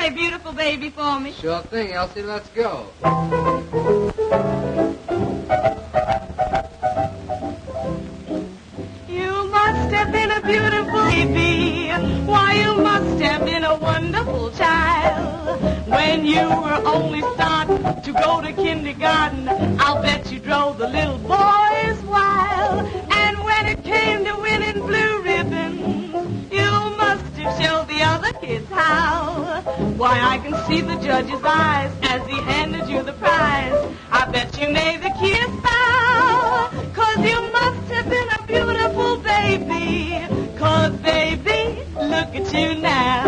play Beautiful Baby for me? Sure thing, Elsie. Let's go. You must have been a beautiful baby. Why, you must have been a wonderful child. When you were only starting to go to kindergarten, I'll bet you drove the little boys wild. And when it came to winning blue ribbons, you must have showed the other kids how. Why, I can see the judge's eyes as he handed you the prize. I bet you made the kids bow, 'cause you must have been a beautiful baby. 'Cause baby, look at you now.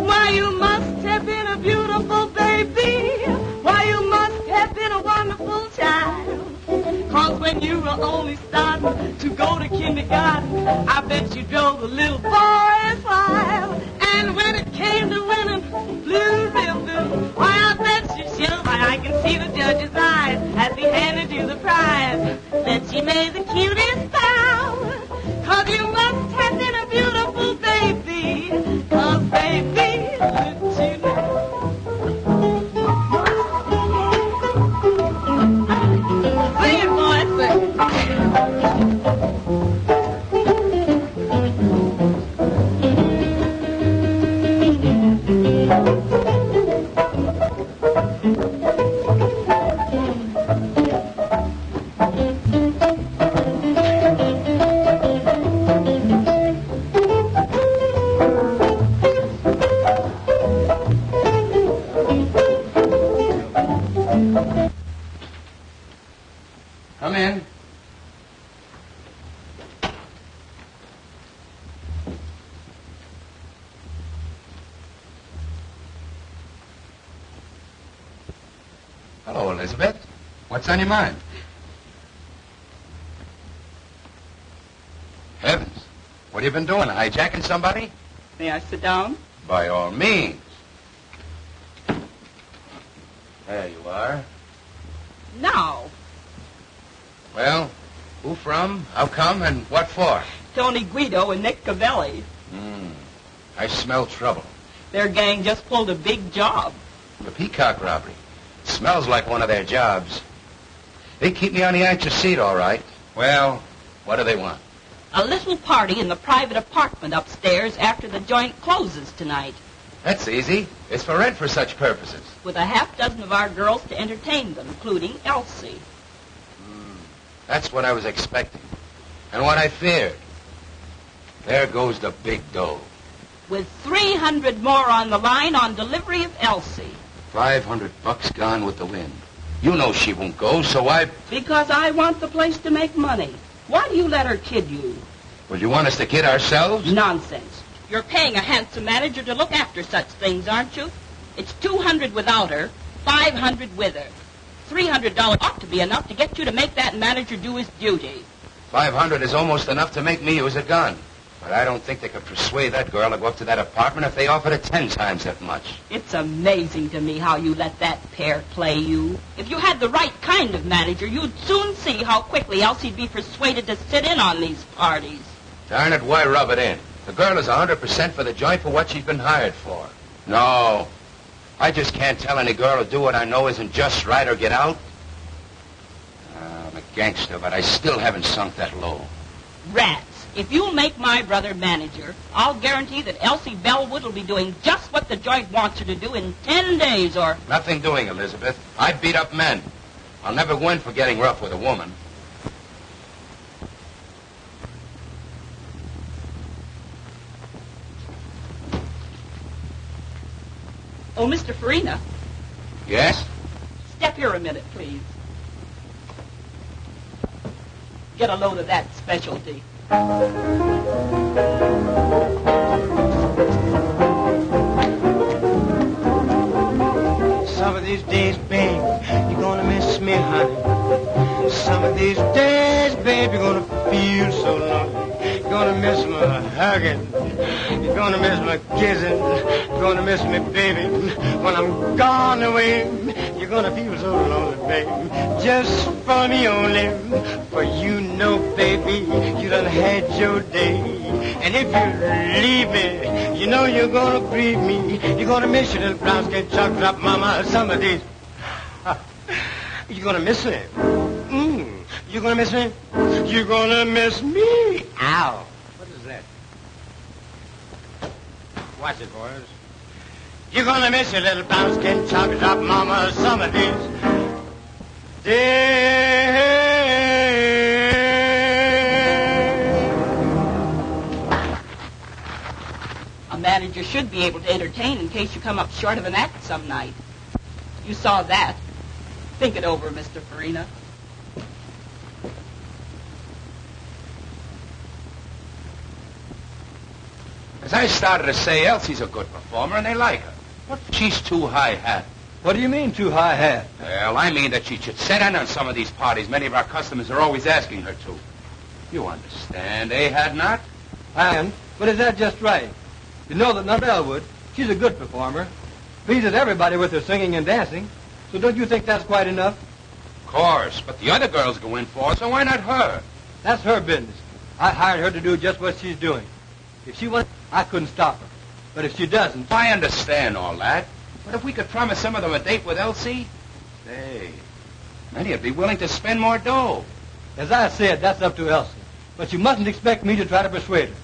Why, you must have been a beautiful baby. Why, you must have been a wonderful child. 'Cause when you were only starting to go to kindergarten, I bet you drove the little boys wild. And when it came to winning blue ribbon, why, I bet you showed. Why, I can see the judge's eyes as he handed you the prize. Bet you made the cutest bow, 'cause you must have been a beautiful baby. 'Cause baby, look at you now. Sing it, boy, sing it. Come in. Hello, Elizabeth. What's on your mind? Heavens. What have you been doing? Hijacking somebody? May I sit down? By all means. There you are. No. Well, who from, how come, and what for? Tony Guido and Nick Cavelli. I smell trouble. Their gang just pulled a big job. The Peacock robbery. Smells like one of their jobs. They keep me on the edge of seat, all right. Well, what do they want? A little party in the private apartment upstairs after the joint closes tonight, That's easy. It's for rent for such purposes. with a half dozen of our girls to entertain them, including Elsie. That's what I was expecting. And what I feared. There goes the big dough. With 300 more on the line on delivery of Elsie. $500 gone with the wind. You know she won't go, so Because I want the place to make money. Why do you let her kid you? Well, you want us to kid ourselves? Nonsense. You're paying a handsome manager to look after such things, aren't you? It's $200 without her, $500 with her. $300 ought to be enough to get you to make that manager do his duty. $500 is almost enough to make me use a gun. But I don't think they could persuade that girl to go up to that apartment if they offered her 10 times that much. It's amazing to me how you let that pair play you. If you had the right kind of manager, you'd soon see how quickly Elsie'd be persuaded to sit in on these parties. Darn it, why rub it in? The girl is 100% for the joint for what she's been hired for. No. I just can't tell any girl to do what I know isn't just right or get out. I'm a gangster, but I still haven't sunk that low. Rats. If you'll make my brother manager, I'll guarantee that Elsie Bellwood will be doing just what the joint wants her to do in 10 days or... Nothing doing, Elizabeth. I beat up men. I'll never win for getting rough with a woman. Oh, Mr. Farina, Yes? step here a minute, please. Get a load of that specialty. Some of these days, babe, you're gonna miss me, honey. Some of these days, babe, you're gonna feel so lonely. You're gonna miss my hugging. You're gonna miss my kissing. You're gonna miss me, baby. When I'm gone away, you're gonna feel so lonely, baby. Just for me only. For you know, baby, you done had your day. And if you leave me, you know you're gonna grieve me. You're gonna miss your little brown skin chocolate drop mama some of these. You're gonna miss me. You're gonna miss me? You're gonna miss me. Ow. What is that? Watch it, boys. You're gonna miss your little brown skin chocolate drop mama some of these days. A manager should be able to entertain in case you come up short of an act some night. You saw that. Think it over, Mr. Farina. As I started to say, Elsie's a good performer, and they like her. But she's too high-hat. What do you mean, too high-hat? Well, I mean that she should sit in on some of these parties many of our customers are always asking her to. You understand, eh, Hadnot? But is that just right? You know that Nut Elwood, she's a good performer. Pleases everybody with her singing and dancing. So don't you think that's quite enough? Of course, but the other girls go in for it, so why not her? That's her business. I hired her to do just what she's doing. If she wants, I couldn't stop her. But if she doesn't... I understand all that. But if we could promise some of them a date with Elsie, hey, many would be willing to spend more dough. As I said, that's up to Elsie. But you mustn't expect me to try to persuade her.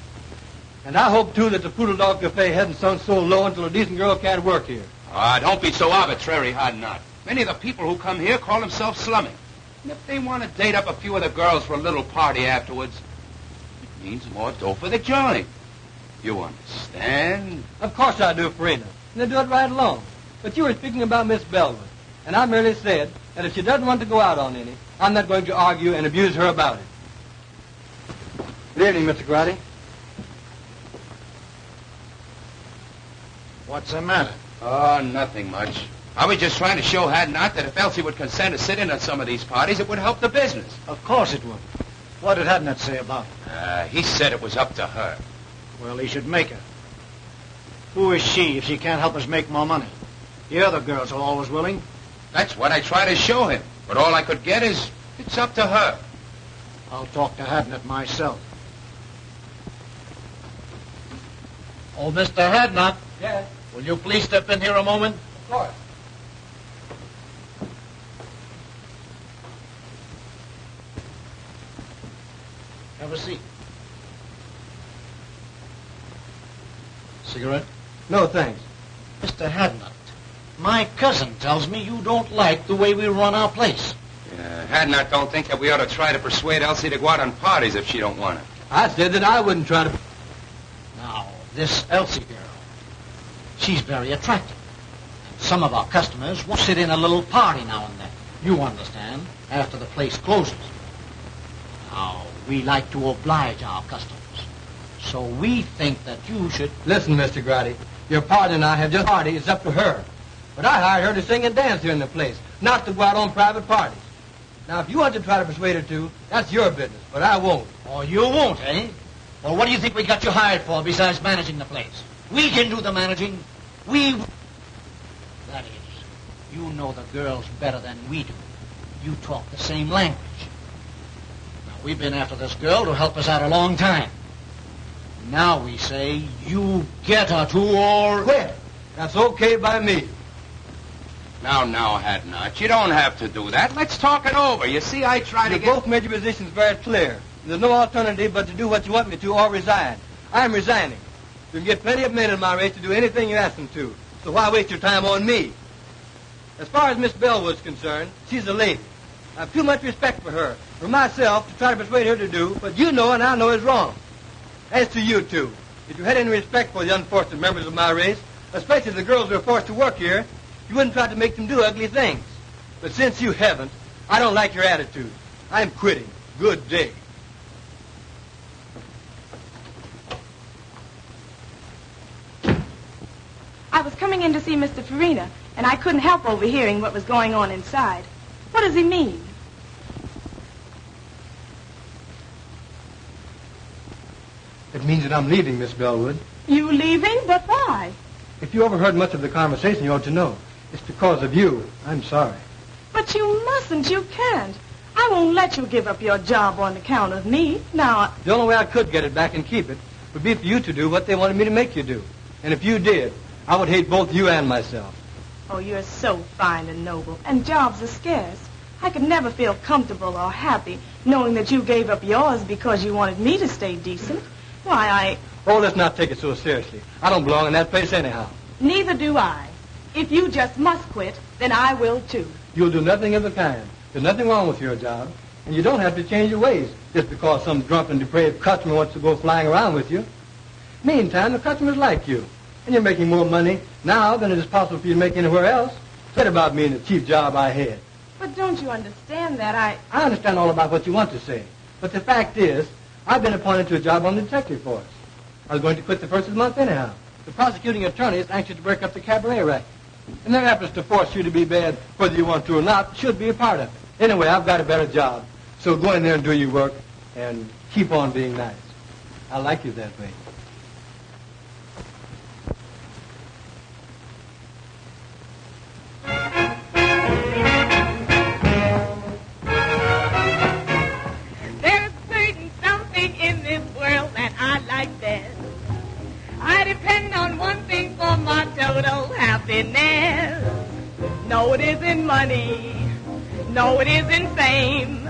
And I hope, too, that the Poodle Dog Cafe hasn't sunk so low until a decent girl can't work here. Ah, don't be so arbitrary, Hadnot. Many of the people who come here call themselves slumming. And if they want to date up a few of the girls for a little party afterwards, it means more dough for the joint. You understand? Of course I do, Farina. And I do it right along. But you were speaking about Miss Bellwood. And I merely said that if she doesn't want to go out on any, I'm not going to argue and abuse her about it. Good evening, Mr. Grady. What's the matter? Oh, nothing much. I was just trying to show Hadnot that if Elsie would consent to sit in on some of these parties, it would help the business. Of course it would. What did Hadnot say about it? He said it was up to her. Well, he should make her. Who is she if she can't help us make more money? The other girls are always willing. That's what I try to show him. But all I could get is, it's up to her. I'll talk to Hadnot myself. Oh, Mr. Hadnot. Yes? Will you please step in here a moment? Of course. Have a seat. Cigarette? No, thanks. Mr. Hadnot, my cousin tells me you don't like the way we run our place. Hadnot don't think that we ought to try to persuade Elsie to go out on parties if she don't want it. I said that I wouldn't try to... Now, this Elsie girl, she's very attractive. Some of our customers will sit in a little party now and then. You understand, after the place closes. Now, we like to oblige our customers. So we think that you should... Listen, Mr. Grady, your partner and I have just party. It's up to her. But I hired her to sing and dance here in the place, not to go out on private parties. Now, if you want to try to persuade her to, that's your business, but I won't. Oh, you won't, eh? Well, what do you think we got you hired for besides managing the place? We can do the managing. That is, you know the girls better than we do. You talk the same language. Now, we've been after this girl to help us out a long time. Now we say you get her to or... Quit. That's okay by me. Now, Hadnot, you don't have to do that. Let's talk it over. You see, I try to You get... both made your positions very clear. There's no alternative but to do what you want me to or resign. I'm resigning. You can get plenty of men in my race to do anything you ask them to. So why waste your time on me? As far as Miss Bellwood's concerned, she's a lady. I have too much respect for her, for myself, to try to persuade her to do what you know and I know is wrong. As to you two, if you had any respect for the unfortunate members of my race, especially the girls who are forced to work here, you wouldn't try to make them do ugly things. But since you haven't, I don't like your attitude. I'm quitting. Good day. I was coming in to see Mr. Farina, and I couldn't help overhearing what was going on inside. What does he mean? It means that I'm leaving, Miss Bellwood. You leaving? But why? If you overheard much of the conversation, you ought to know. It's because of you. I'm sorry. But you mustn't. You can't. I won't let you give up your job on account of me. Now, The only way I could get it back and keep it would be for you to do what they wanted me to make you do. And if you did, I would hate both you and myself. Oh, you're so fine and noble, and jobs are scarce. I could never feel comfortable or happy knowing that you gave up yours because you wanted me to stay decent. Why, Oh, let's not take it so seriously. I don't belong in that place anyhow. Neither do I. If you just must quit, then I will too. You'll do nothing of the kind. There's nothing wrong with your job, and you don't have to change your ways just because some drunken, depraved customer wants to go flying around with you. Meantime, the customers like you, and you're making more money now than it is possible for you to make anywhere else. Forget about me and the cheap job I had. But don't you understand that I understand all about what you want to say, but the fact is, I've been appointed to a job on the detective force. I was going to quit the first of the month anyhow. The prosecuting attorney is anxious to break up the cabaret racket, and their efforts to force you to be bad, whether you want to or not, should be a part of it. Anyway, I've got a better job, so go in there and do your work, and keep on being nice. I like you that way. there's certain something in this world that I like best. I depend on one thing for my total happiness. No, it isn't money. No, it isn't fame.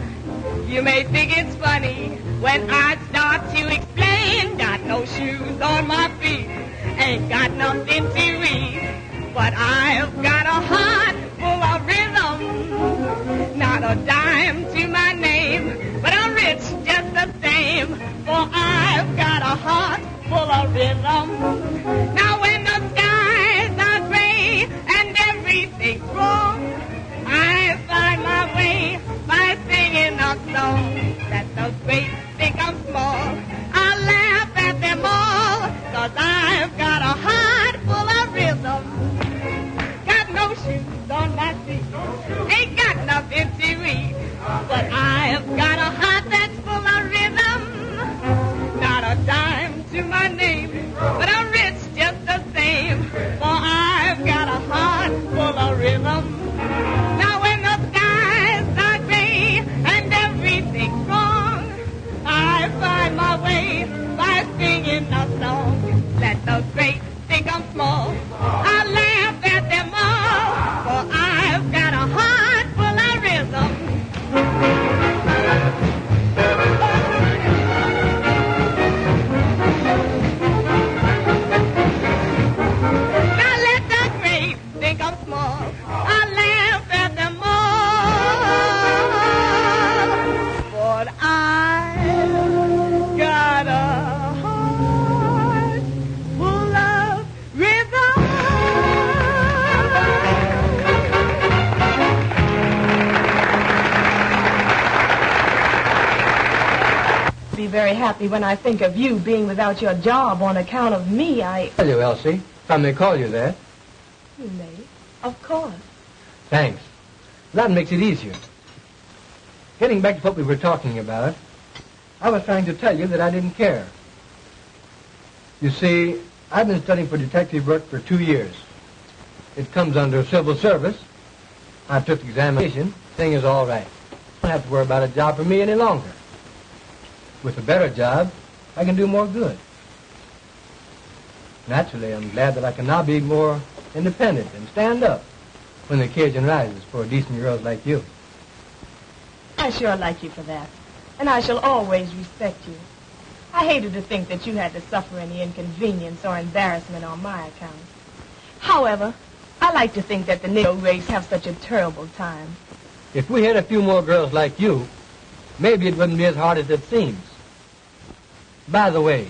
You may think it's funny when I start to explain. Got no shoes on my feet, ain't got nothing to eat, but I've got a heart full of rhythm. Not a dime to my name, but I'm rich just the same, for I've got a heart full of rhythm. Now when the skies are gray and everything's wrong, I find my way by singing a song. That the great think I'm small, I laugh at them all, 'cause I've got a heart full of rhythm. Got no shoes on my feet, ain't got nothing to eat, but I've got a heart that's full of rhythm. Not a dime to my name, but I'm rich just the same, for I've got a heart full of rhythm. Now when the skies are gray and everything's wrong, I find my way by singing a song. Let the great think I'm small, I laugh at them all, for I've got a heart full of rhythm. Now let the great think I'm small, I laugh at them all, but I've got a heart full of rhythm. Be very happy when I think of you being without your job on account of me. Tell you, Elsie, if I may call you that. You may, of course. Thanks. That makes it easier. Getting back to what we were talking about, I was trying to tell you that I didn't care. You see, I've been studying for detective work for 2 years. It comes under civil service. I took the examination. Thing is all right. I don't have to worry about a job for me any longer. With a better job, I can do more good. Naturally, I'm glad that I can now be more independent and stand up when the occasion rises for decent girls like you. I sure like you for that, and I shall always respect you. I hated to think that you had to suffer any inconvenience or embarrassment on my account. However, I like to think that the Negro race have such a terrible time. If we had a few more girls like you, maybe it wouldn't be as hard as it seems. By the way,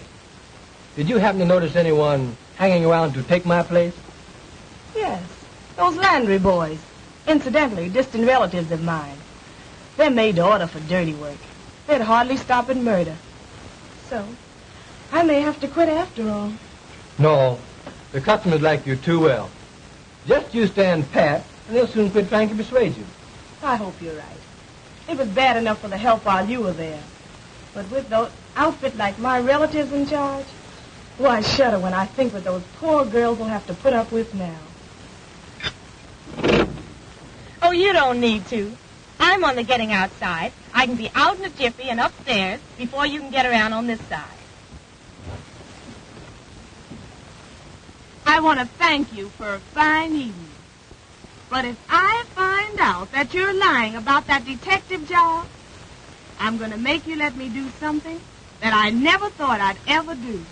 did you happen to notice anyone hanging around to take my place? Yes, those Landry boys. Incidentally, distant relatives of mine. They're made to order for dirty work. They'd hardly stop at murder. So, I may have to quit after all. No, the customers like you too well. Just you stand pat, and they'll soon quit trying to persuade you. I hope you're right. It was bad enough for the help while you were there. But with those outfit like my relatives in charge, well, I shudder when I think what those poor girls will have to put up with now. Oh, you don't need to. I'm on the getting outside. I can be out in a jiffy and upstairs before you can get around on this side. I want to thank you for a fine evening. But if I find out that you're lying about that detective job, I'm going to make you let me do something that I never thought I'd ever do.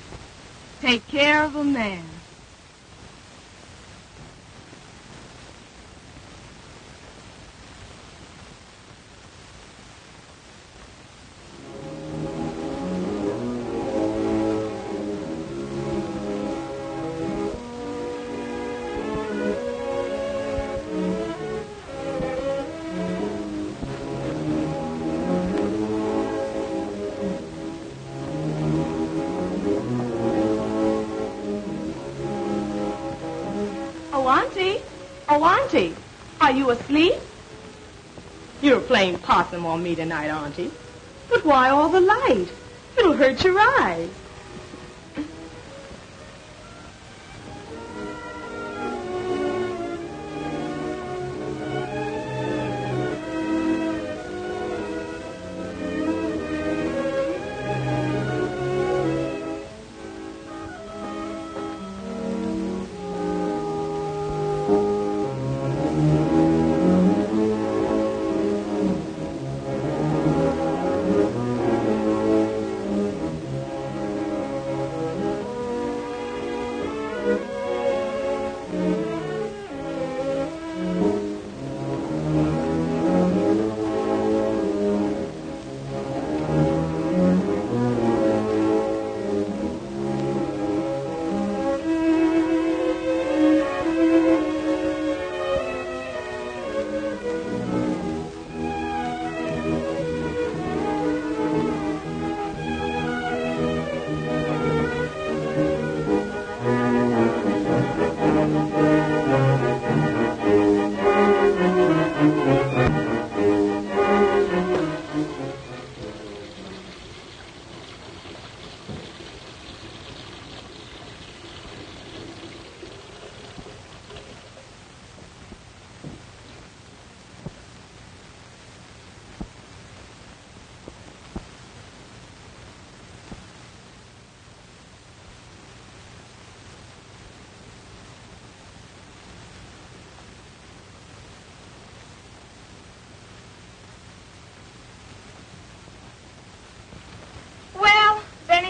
Take care of a man. Oh, Auntie, are you asleep? You're playing possum on me tonight, Auntie. But why all the light? It'll hurt your eyes.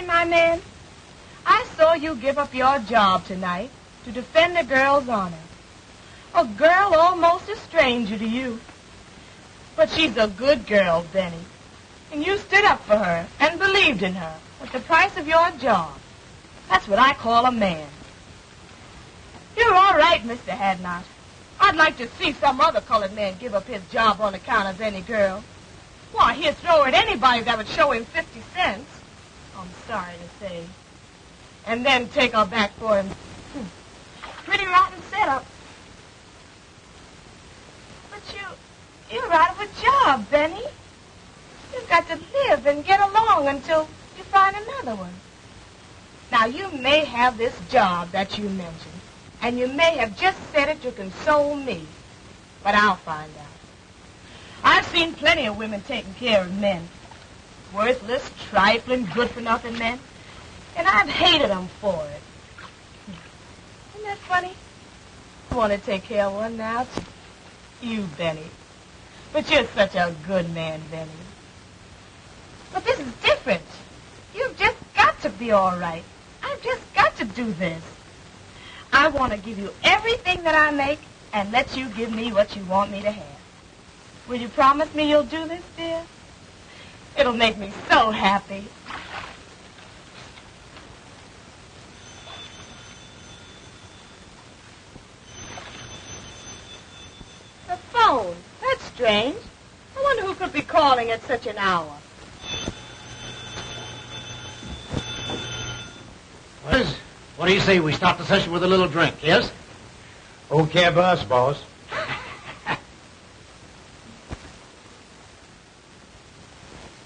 My man, I saw you give up your job tonight to defend a girl's honor. A girl almost a stranger to you. But she's a good girl, Benny. And you stood up for her and believed in her at the price of your job. That's what I call a man. You're all right, Mr. Hadnot. I'd like to see some other colored man give up his job on account of any girl. Why, he'd throw at anybody that would show him 50 cents. I'm sorry to say. And then take her back for him. Pretty rotten setup. But you're out of a job, Benny. You've got to live and get along until you find another one. Now, you may have this job that you mentioned, and you may have just said it to console me, but I'll find out. I've seen plenty of women taking care of men. Worthless, trifling, good-for-nothing men. And I've hated them for it. Isn't that funny? I want to take care of one now, too. You, Benny. But you're such a good man, Benny. But this is different. You've just got to be all right. I've just got to do this. I want to give you everything that I make and let you give me what you want me to have. Will you promise me you'll do this, dear? It'll make me so happy. The phone. That's strange. I wonder who could be calling at such an hour. What do you say we start the session with a little drink, yes? Okay, boss.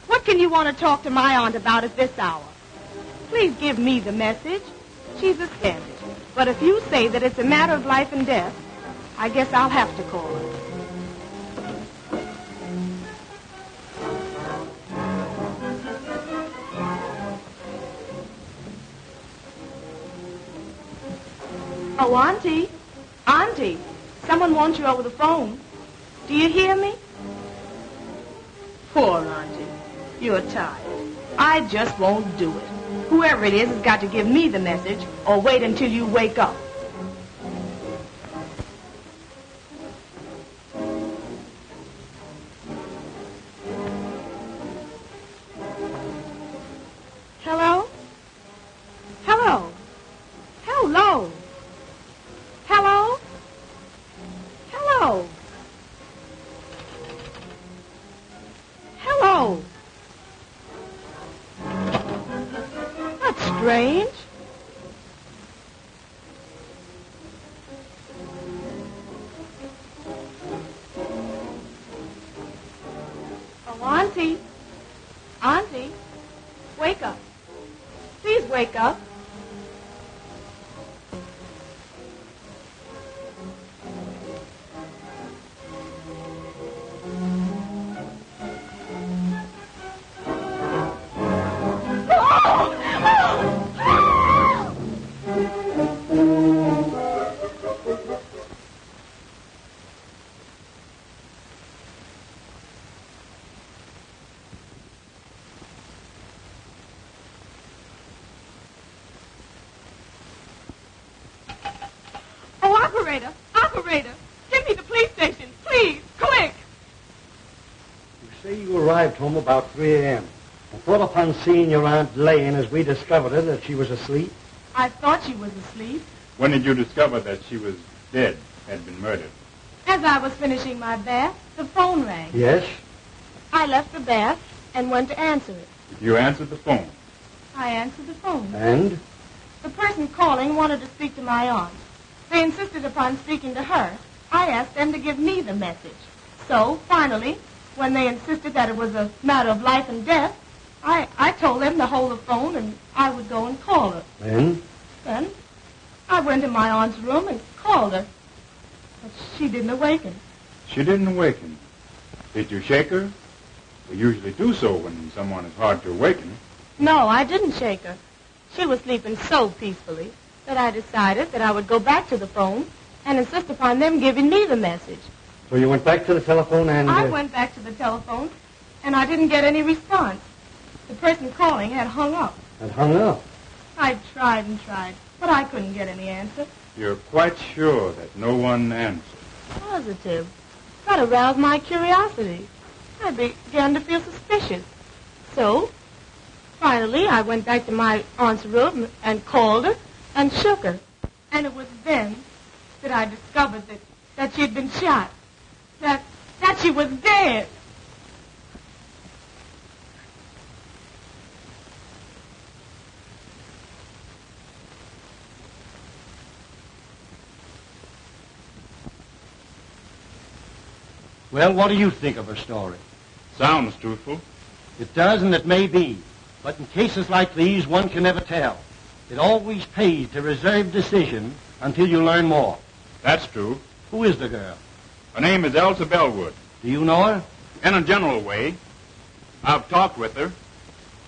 What can you want to talk to my aunt about at this hour? Please give me the message. She's a skeptic. But if you say that it's a matter of life and death, I guess I'll have to call her. Oh, Auntie. Auntie, someone wants you over the phone. Do you hear me? Poor Auntie. You're tired. I just won't do it. Whoever it is has got to give me the message or wait until you wake up. Hello? Hello? Hello? Hello? Hello? Hello? That's strange. Oh, Auntie. Auntie, wake up. Please wake up. Operator! Operator! Give me the police station, please! Quick! You say you arrived home about 3 a.m. and thought upon seeing your Aunt laying as we discovered her that she was asleep? I thought she was asleep. When did you discover that she was dead, had been murdered? As I was finishing my bath, the phone rang. Yes? I left the bath and went to answer it. You answered the phone. I answered the phone. And? The person calling wanted to speak to my aunt. They insisted upon speaking to her. I asked them to give me the message. So, finally, when they insisted that it was a matter of life and death, I told them to hold the phone and I would go and call her. Then? Then I went to my aunt's room and called her. But she didn't awaken. She didn't awaken. Did you shake her? We usually do so when someone is hard to awaken. No, I didn't shake her. She was sleeping so peacefully that I decided that I would go back to the phone and insist upon them giving me the message. So you went back to the telephone and... I went back to the telephone, and I didn't get any response. The person calling had hung up. And hung up? I tried and tried, but I couldn't get any answer. You're quite sure that no one answered? Positive. That aroused my curiosity. I began to feel suspicious. So, finally, I went back to my aunt's room and called her and shook her. And it was then that I discovered that she had been shot. That she was dead. Well, what do you think of her story? Sounds truthful. It does, and it may be. But in cases like these, one can never tell. It always pays to reserve decision until you learn more. That's true. Who is the girl? Her name is Elsa Bellwood. Do you know her? In a general way. I've talked with her.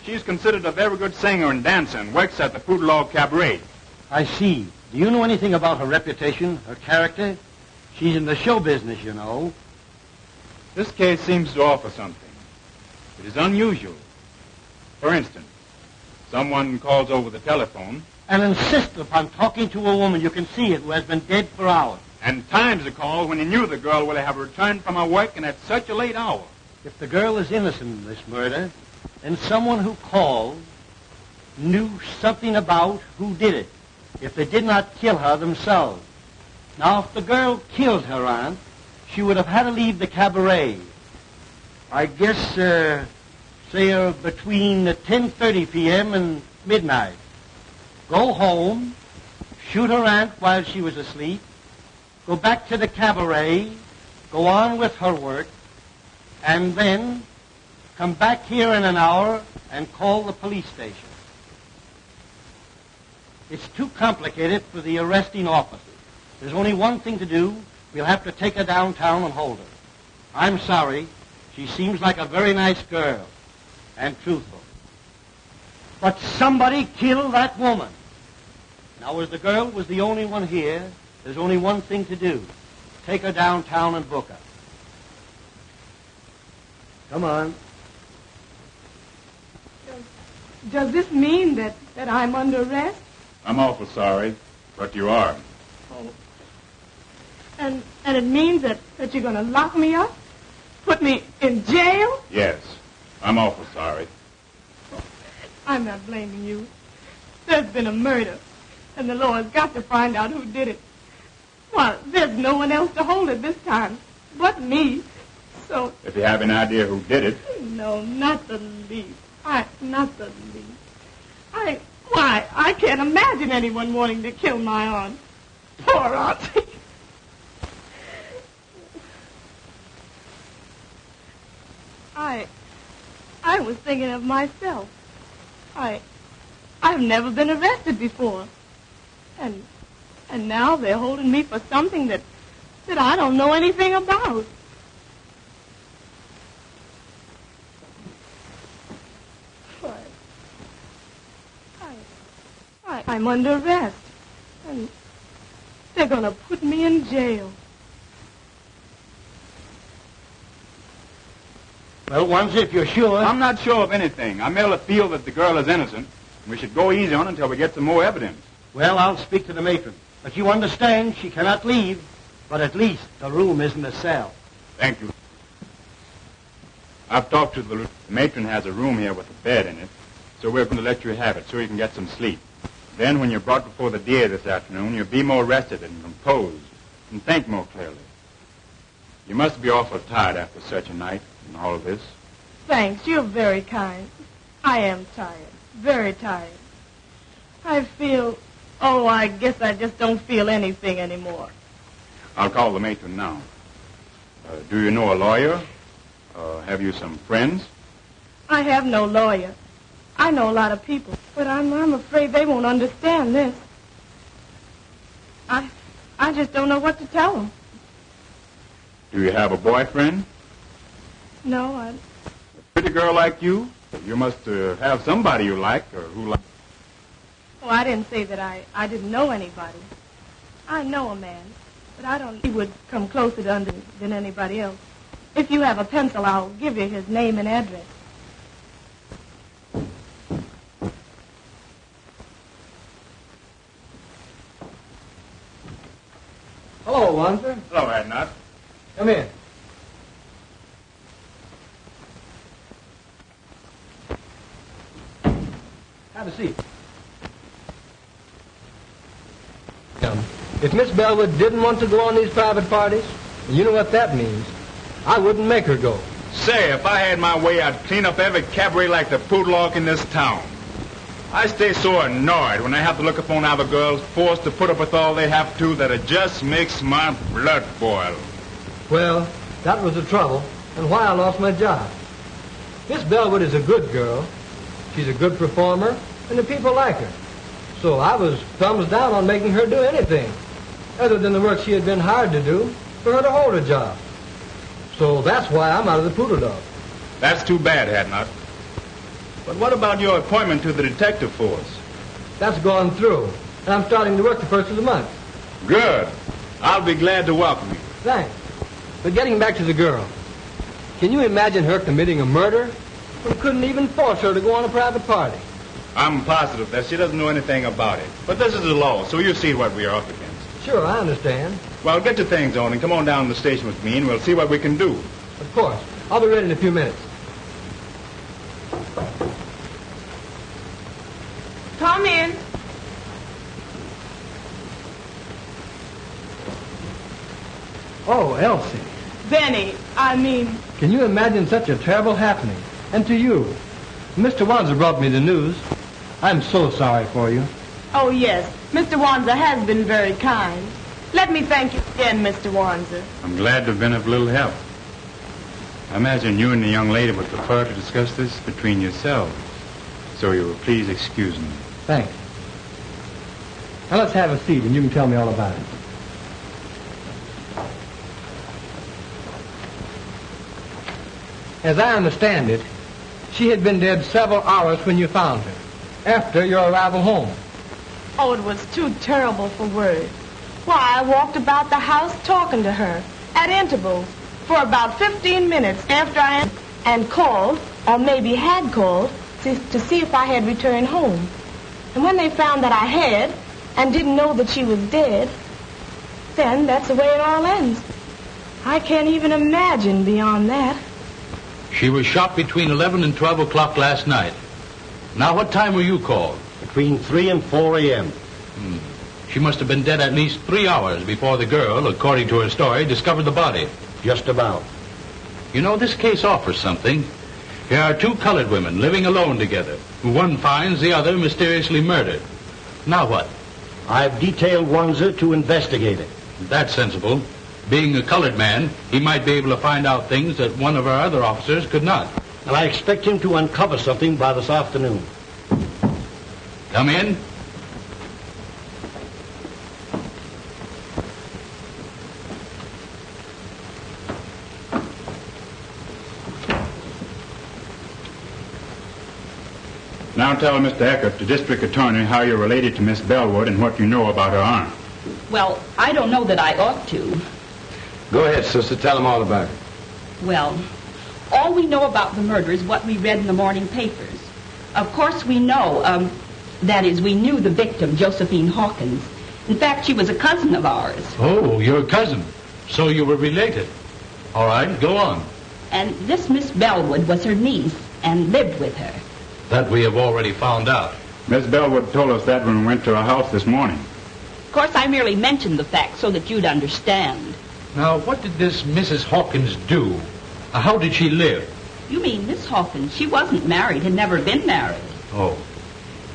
She's considered a very good singer and dancer and works at the Poodle Cabaret. I see. Do you know anything about her reputation, her character? She's in the show business, you know. This case seems to offer something. It is unusual. For instance, someone calls over the telephone and insists upon talking to a woman you can see it who has been dead for hours. And times the call when he knew the girl would have returned from her work and at such a late hour. If the girl is innocent in this murder, then someone who called knew something about who did it, if they did not kill her themselves. Now, if the girl killed her aunt, she would have had to leave the cabaret. I guess, say, between 10:30 p.m. and midnight. Go home, shoot her aunt while she was asleep, go back to the cabaret, go on with her work, and then come back here in an hour and call the police station. It's too complicated for the arresting officers. There's only one thing to do. We'll have to take her downtown and hold her. I'm sorry. She seems like a very nice girl and truthful. But somebody killed that woman. Now, as the girl was the only one here, there's only one thing to do. Take her downtown and book her. Come on. Does this mean that I'm under arrest? I'm awful sorry, but you are. Oh. And it means that you're going to lock me up? Put me in jail? Yes, I'm awful sorry. I'm not blaming you. There's been a murder, and the law has got to find out who did it. Well, there's no one else to hold it this time but me. So... If you have an idea who did it... No, not the least. Not the least. I can't imagine anyone wanting to kill my aunt. Poor auntie. I was thinking of myself. I've never been arrested before. And now they're holding me for something that I don't know anything about. I'm under arrest. And they're going to put me in jail. Well, once if you're sure... I'm not sure of anything. I merely feel that the girl is innocent. We should go easy on her until we get some more evidence. Well, I'll speak to the matron. But you understand she cannot leave. But at least the room isn't a cell. Thank you. I've talked to the matron has a room here with a bed in it. So we're going to let you have it so you can get some sleep. Then when you're brought before the DA this afternoon, you'll be more rested and composed and think more clearly. You must be awful tired after such a night and all of this. Thanks. You're very kind. I am tired. Very tired. I feel... Oh, I guess I just don't feel anything anymore. I'll call the matron now. Do you know a lawyer? Have you some friends? I have no lawyer. I know a lot of people, but I'm afraid they won't understand this. I just don't know what to tell them. Do you have a boyfriend? No, A pretty girl like you? You must have somebody you like or who like... Oh, I didn't say that I didn't know anybody. I know a man, but I don't... He would come closer to under than anybody else. If you have a pencil, I'll give you his name and address. Hello, Wanzer. Hello, Adnot. Come in. Have a seat. If Miss Bellwood didn't want to go on these private parties, you know what that means. I wouldn't make her go. Say, if I had my way, I'd clean up every cabaret like the Poodlock in this town. I stay so annoyed when I have to look upon other girls forced to put up with all they have to that it just makes my blood boil. Well, that was the trouble, and why I lost my job. Miss Bellwood is a good girl. She's a good performer, and the people like her. So I was thumbs down on making her do anything, other than the work she had been hired to do, for her to hold a job. So that's why I'm out of the Poodle Dog. That's too bad, Hadnot. But what about your appointment to the detective force? That's gone through, and I'm starting to work the first of the month. Good. I'll be glad to welcome you. Thanks. But getting back to the girl, can you imagine her committing a murder? We couldn't even force her to go on a private party. I'm positive that she doesn't know anything about it. But this is the law, so you see what we are up against. Sure, I understand. Well, get your things on and come on down to the station with me, and we'll see what we can do. Of course. I'll be ready in a few minutes. Come in. Oh, Elsie. Benny, Can you imagine such a terrible happening? And to you. Mr. Wanzer brought me the news. I'm so sorry for you. Oh, yes. Mr. Wanzer has been very kind. Let me thank you again, Mr. Wanzer. I'm glad to have been of little help. I imagine you and the young lady would prefer to discuss this between yourselves. So you will please excuse me. Thanks. Now let's have a seat and you can tell me all about it. As I understand it, she had been dead several hours when you found her, after your arrival home. Oh, it was too terrible for words. Why, I walked about the house talking to her at intervals for about 15 minutes after and called, or maybe had called, to see if I had returned home. And when they found that I had and didn't know that she was dead, then that's the way it all ends. I can't even imagine beyond that. She was shot between 11 and 12 o'clock last night. Now, what time were you called? Between 3 and 4 a.m. She must have been dead at least 3 hours before the girl, according to her story, discovered the body. Just about. You know, this case offers something. Here are two colored women living alone together, who one finds the other mysteriously murdered. Now what? I've detailed Wanzer to investigate it. That's sensible. Being a colored man, he might be able to find out things that one of our other officers could not. And I expect him to uncover something by this afternoon. Come in. Now tell Mr. Eckert, the district attorney, how you're related to Miss Bellwood and what you know about her aunt. Well, I don't know that I ought to. Go ahead, sister. Tell them all about it. Well, all we know about the murder is what we read in the morning papers. Of course, we know, that is, we knew the victim, Josephine Hawkins. In fact, she was a cousin of ours. Oh, your cousin. So you were related. All right, go on. And this Miss Bellwood was her niece and lived with her. That we have already found out. Miss Bellwood told us that when we went to her house this morning. Of course, I merely mentioned the fact so that you'd understand. Now, what did this Mrs. Hawkins do? How did she live? You mean Miss Hawkins? She wasn't married, had never been married. Oh.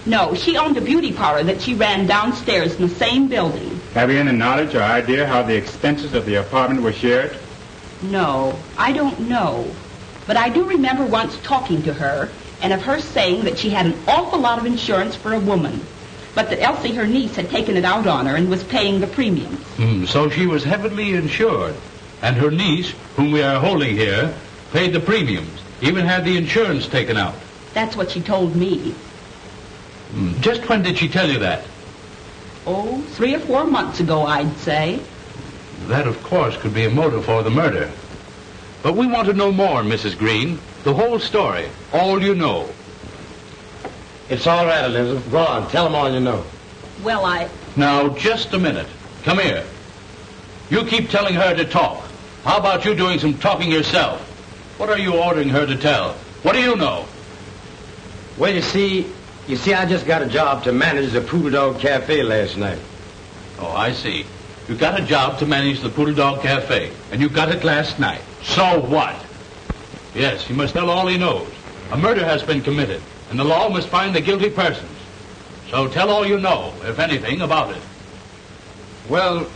No, she owned a beauty parlor that she ran downstairs in the same building. Have you any knowledge or idea how the expenses of the apartment were shared? No, I don't know. But I do remember once talking to her and of her saying that she had an awful lot of insurance for a woman, but that Elsie, her niece, had taken it out on her and was paying the premiums. So she was heavily insured, and her niece, whom we are holding here, paid the premiums, even had the insurance taken out. That's what she told me. Just when did she tell you that? Oh, 3 or 4 months ago, I'd say. That, of course, could be a motive for the murder. But we want to know more, Mrs. Green. The whole story. All you know. It's all right, Elizabeth. Go on. Tell them all you know. Well, Now, just a minute. Come here. You keep telling her to talk. How about you doing some talking yourself? What are you ordering her to tell? What do you know? Well, you see, I just got a job to manage the Poodle Dog Cafe last night. Oh, I see. You got a job to manage the Poodle Dog Cafe, and you got it last night. So what? Yes, he must tell all he knows. A murder has been committed, and the law must find the guilty persons. So tell all you know, if anything, about it. Well,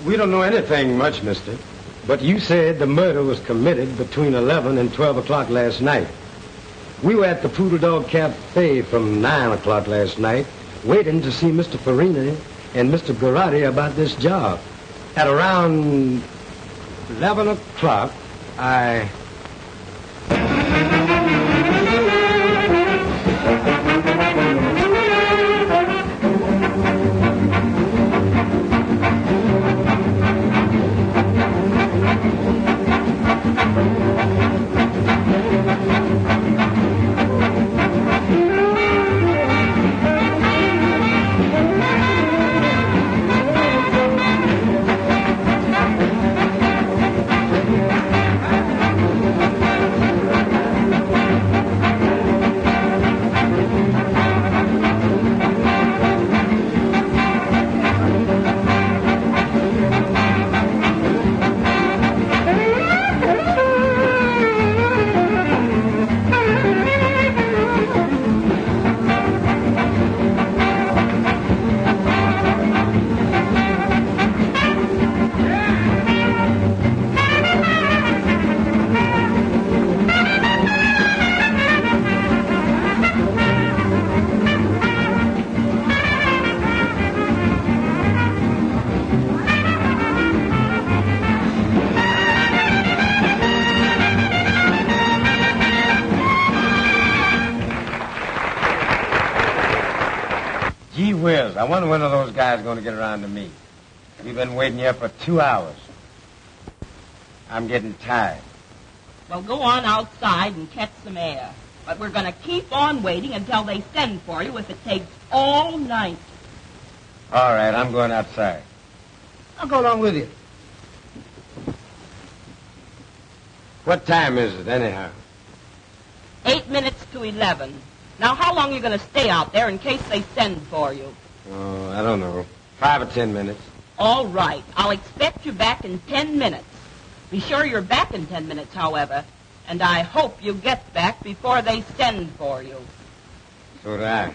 we don't know anything much, mister. But you said the murder was committed between 11 and 12 o'clock last night. We were at the Poodle Dog Cafe from 9 o'clock last night, waiting to see Mr. Farina and Mr. Garotti about this job. At around 11 o'clock, I... Gee whiz, I wonder when are those guys going to get around to me. We've been waiting here for 2 hours. I'm getting tired. Well, go on outside and catch some air. But we're going to keep on waiting until they send for you if it takes all night. All right, I'm going outside. I'll go along with you. What time is it, anyhow? 8 minutes to 11. Now, how long are you going to stay out there in case they send for you? Oh, I don't know. 5 or 10 minutes. All right. I'll expect you back in 10 minutes. Be sure you're back in 10 minutes, however. And I hope you get back before they send for you. So do I.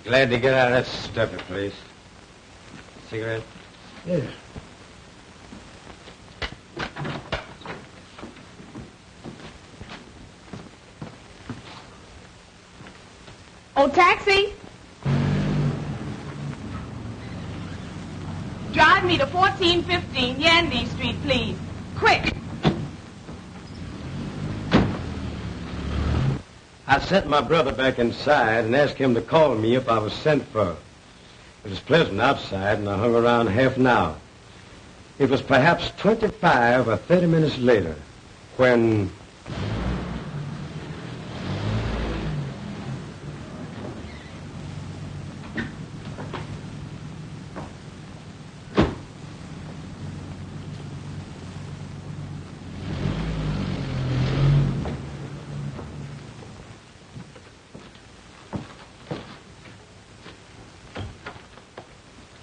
Glad to get out of that stuffy place. Cigarette? Yeah. Oh, taxi! Drive me to 1415 Yandy Street, please. Quick! I sent my brother back inside and asked him to call me if I was sent for. It was pleasant outside, and I hung around half an hour. It was perhaps 25 or 30 minutes later when...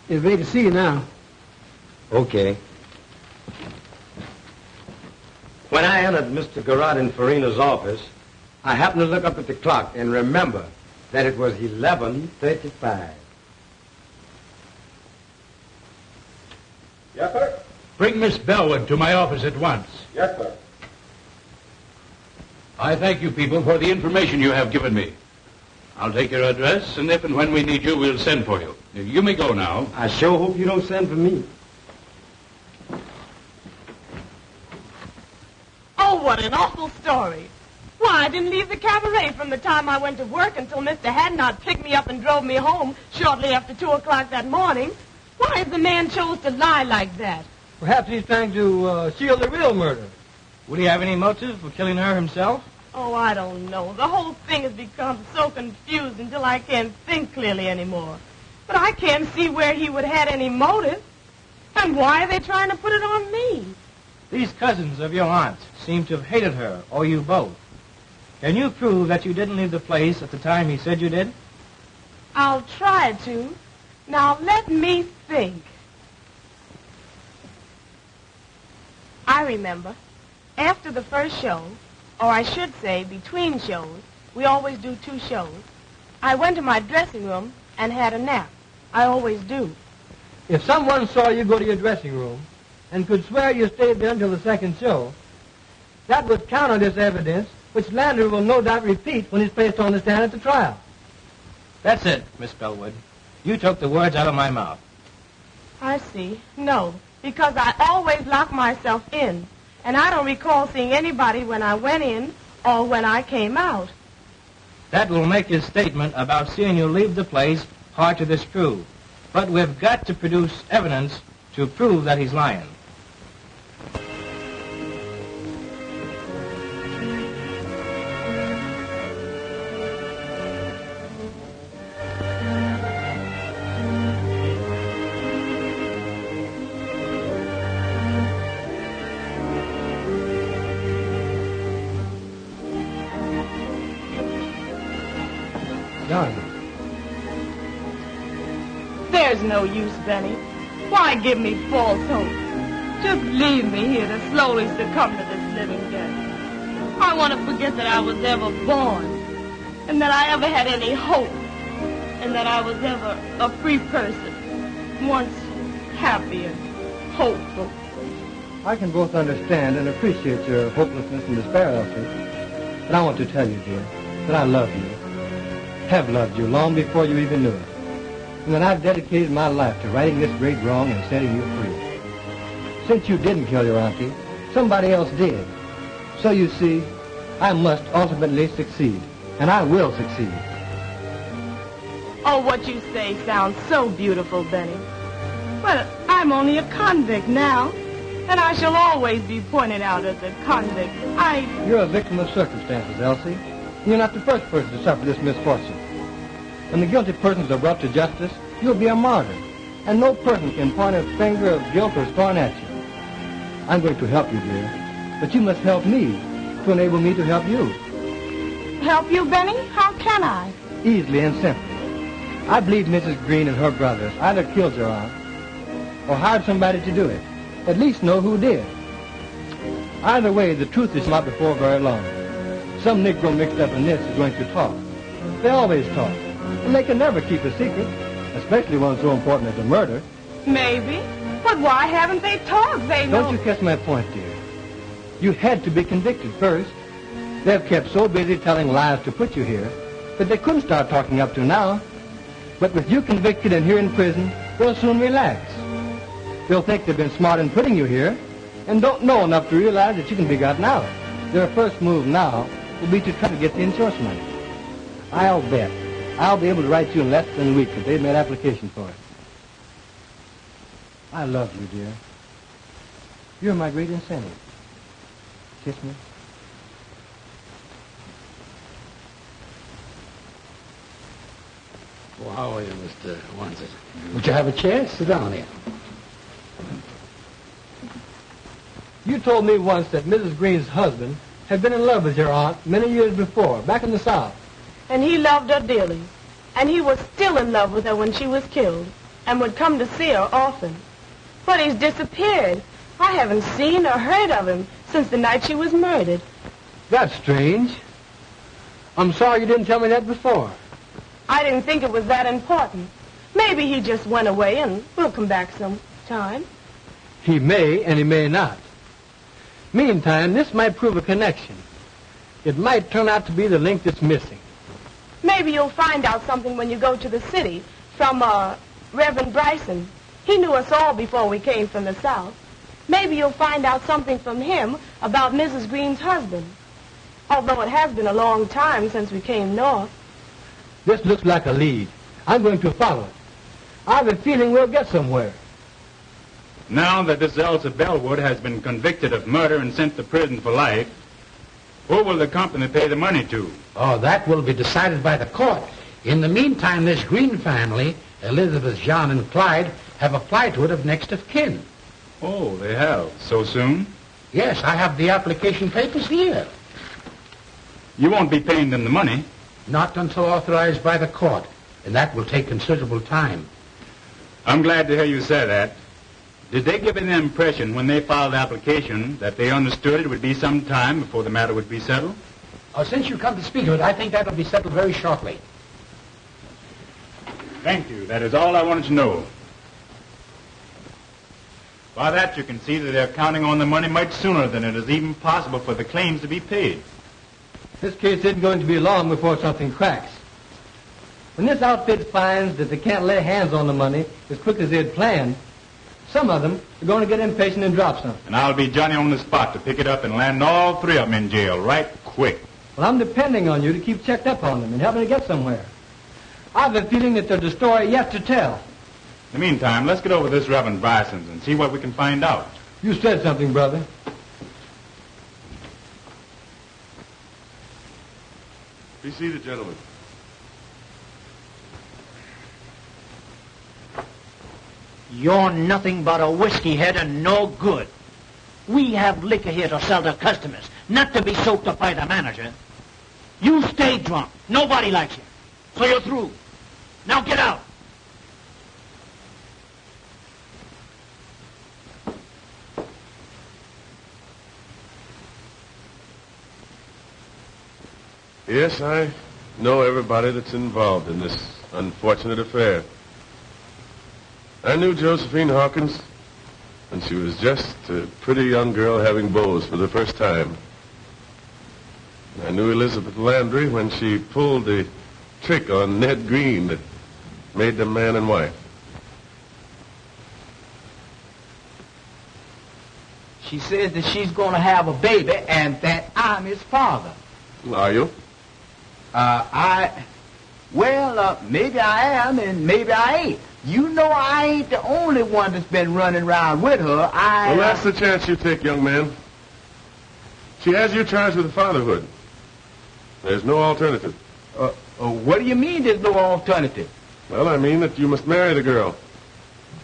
It's ready to see you now. Okay. When I entered Mr. Garrod and Farina's office, I happened to look up at the clock and remember that it was 11:35. Yes, sir. Bring Miss Bellwood to my office at once. Yes, sir. I thank you people for the information you have given me. I'll take your address, and if and when we need you, we'll send for you. You may go now. I sure hope you don't send for me. Oh, what an awful story. Why, I didn't leave the cabaret from the time I went to work until Mr. Hadnot picked me up and drove me home shortly after 2 o'clock that morning. Why has the man chose to lie like that? Perhaps he's trying to shield the real murder. Would he have any motive for killing her himself? Oh, I don't know. The whole thing has become so confused until I can't think clearly anymore. But I can't see where he would have any motive. And why are they trying to put it on me? These cousins of your aunt seem to have hated her, or you both. Can you prove that you didn't leave the place at the time he said you did? I'll try to. Now, let me think. I remember. After the first show, or I should say between shows, we always do 2 shows, I went to my dressing room and had a nap. I always do. If someone saw you go to your dressing room and could swear you stayed there until the second show, that would counter this evidence, which Lander will no doubt repeat when he's placed on the stand at the trial. That's it, Miss Bellwood. You took the words out of my mouth. I see. No. because I always lock myself in, and I don't recall seeing anybody when I went in or when I came out. That will make his statement about seeing you leave the place hard to disprove. But we've got to produce evidence to prove that he's lying. There's no use, Benny. Why give me false hope? Just leave me here to slowly succumb to this living death. I want to forget that I was ever born, and that I ever had any hope, and that I was ever a free person, once happy and hopeful. I can both understand and appreciate your hopelessness and despair, Elsie. But I want to tell you, dear, that I love you. Have loved you long before you even knew it. And that I've dedicated my life to righting this great wrong and setting you free. Since you didn't kill your auntie, somebody else did. So you see, I must ultimately succeed. And I will succeed. Oh, what you say sounds so beautiful, Benny. Well, I'm only a convict now, and I shall always be pointed out as a convict. You're a victim of circumstances, Elsie. You're not the first person to suffer this misfortune. When the guilty persons are brought to justice, you'll be a martyr, and no person can point a finger of guilt or scorn at you. I'm going to help you, dear, but you must help me to enable me to help you. Help you, Benny? How can I? Easily and simply. I believe Mrs. Green and her brothers either killed your aunt or hired somebody to do it. At least know who did. Either way, the truth is not before very long. Some Negro mixed up in this is going to talk. They always talk. And they can never keep a secret, especially one so important as a murder. Maybe. But why haven't they talked? They know... Don't you catch my point, dear? You had to be convicted first. They've kept so busy telling lies to put you here that they couldn't start talking up to now. But with you convicted and here in prison, they'll soon relax. They'll think they've been smart in putting you here and don't know enough to realize that you can be gotten out. Their first move now will be to try to get the insurance money. I'll bet I'll be able to write you in less than a week if they've made application for it. I love you, dear. You're my great incentive. Kiss me. Well, how are you, Mr. Wansit? Would you have a chair? Sit down here. You told me once that Mrs. Green's husband had been in love with your aunt many years before, back in the South. And he loved her dearly. And he was still in love with her when she was killed, and would come to see her often. But he's disappeared. I haven't seen or heard of him since the night she was murdered. That's strange. I'm sorry you didn't tell me that before. I didn't think it was that important. Maybe he just went away and will come back sometime. He may and he may not. Meantime, this might prove a connection. It might turn out to be the link that's missing. Maybe you'll find out something when you go to the city from, Reverend Bryson. He knew us all before we came from the South. Maybe you'll find out something from him about Mrs. Green's husband. Although it has been a long time since we came north. This looks like a lead. I'm going to follow it. I have a feeling we'll get somewhere. Now that this Elsa Bellwood has been convicted of murder and sent to prison for life, who will the company pay the money to? Oh, that will be decided by the court. In the meantime, this Green family, Elizabeth, John, and Clyde, have applied to it of next of kin. Oh, they have? So soon? Yes, I have the application papers here. You won't be paying them the money? Not until authorized by the court, and that will take considerable time. I'm glad to hear you say that. Did they give an impression when they filed the application that they understood it would be some time before the matter would be settled? Since you come to speak of it, I think that will be settled very shortly. Thank you. That is all I wanted to know. By that, you can see that they're counting on the money much sooner than it is even possible for the claims to be paid. This case isn't going to be long before something cracks. When this outfit finds that they can't lay hands on the money as quick as they had planned, Some of them are going to get impatient and drop something. And I'll be Johnny on the spot to pick it up and land all three of them in jail right quick. Well, I'm depending on you to keep checked up on them and help me to get somewhere. I've a feeling that there's a story yet to tell. In the meantime, let's get over this Reverend Bryson's and see what we can find out. You said something, brother. Be seated, gentlemen. You're nothing but a whiskey head and no good. We have liquor here to sell to customers, not to be soaked up by the manager. You stay drunk. Nobody likes you. So you're through. Now get out. Yes, I know everybody that's involved in this unfortunate affair. I knew Josephine Hawkins when she was just a pretty young girl having beaus for the first time. I knew Elizabeth Landry when she pulled the trick on Ned Green that made them man and wife. She says that she's going to have a baby and that I'm his father. Are you? Maybe I am and maybe I ain't. You know I ain't the only one that's been running around with her. Well, that's the chance you take, young man. She has you charged with fatherhood. There's no alternative. What do you mean there's no alternative? Well, I mean that you must marry the girl.